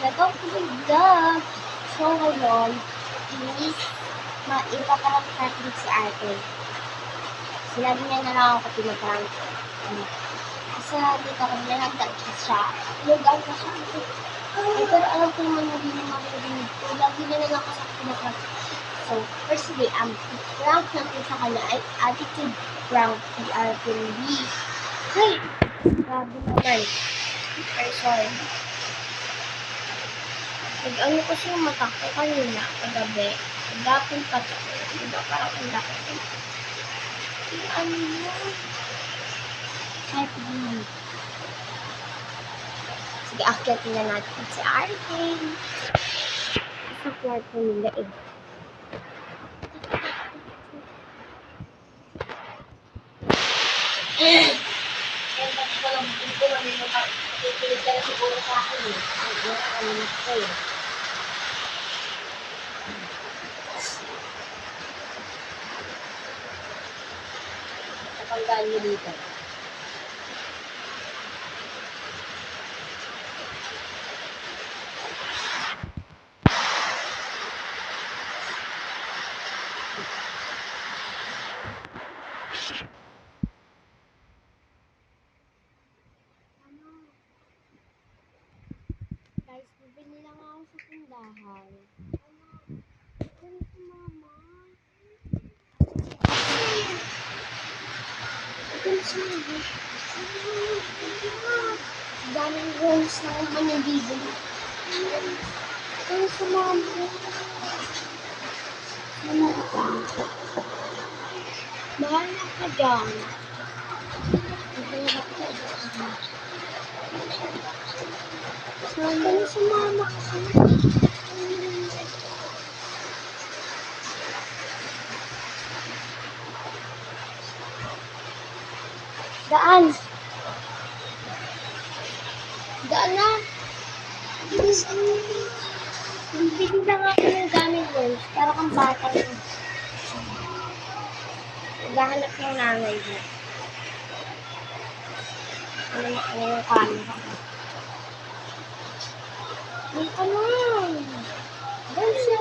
welcome to the vlog. So ngayon is ipaprank natin si ate. Sinabi niya na lang ako pinaprank. Kasi dito ako nilagdag siya. Nilagdag na siya. Pero alam ko naman hindi naman marinig ko. Lagi na lang ako sa pinaprank. So, firstly, prank natin sa kanya ay attitude prank PRPB. Hey! Grabe naman. Ay, sorry. Nag-ano kasi yung mata ko kanina, kagabi. Nagdapon pa ito. Diba parang ang dapon. Ano yun? Kahit din. Sige, akyatin na natin si Arkin. Sa kwarto nila eh. Tutulit ka na siguro sa akin eh. Ano ko eh. Napanggaan niyo dito. Guys, bibili lang ako sa tindahan. Ano si mama? Ano si mama? Daming rolls na naman yung bibili. Ano si mama? Ano ka? Bahala ka dyan. Sana na si mama kasi. Daan. Daan na. Bibili lang ako ng gamit rolls. Para kang bata yun. Naghahanap ng nanay mo. Ano yung camera? Hindi ka na. Bolsa.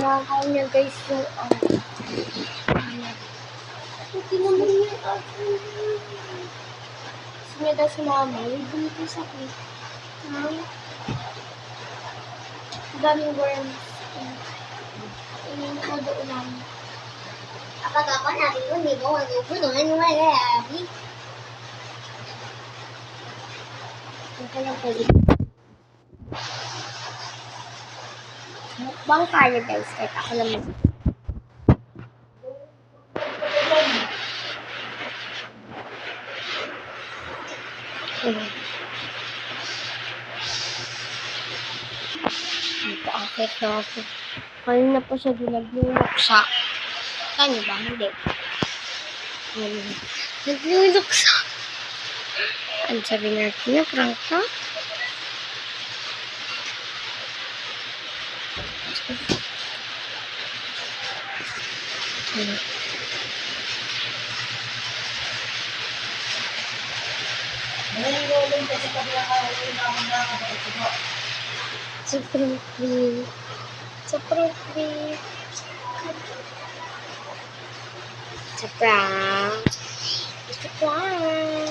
Nakakain niya guys yung hindi naman niya gusto niya daw si mama bibili ko sa cake daming worms ko doon namin kapag ako natin ko hindi ko magpupunuhan yung malabi ito lang pwede mukbang tayo guys kahit ako lang dito akit na ako kanina po siya naglulok siya kanya ba? Hindi naglulok siya ano sabi natin niya prank ka? Sobrang creep. Sobrang creep. Sobrang. Sobrang.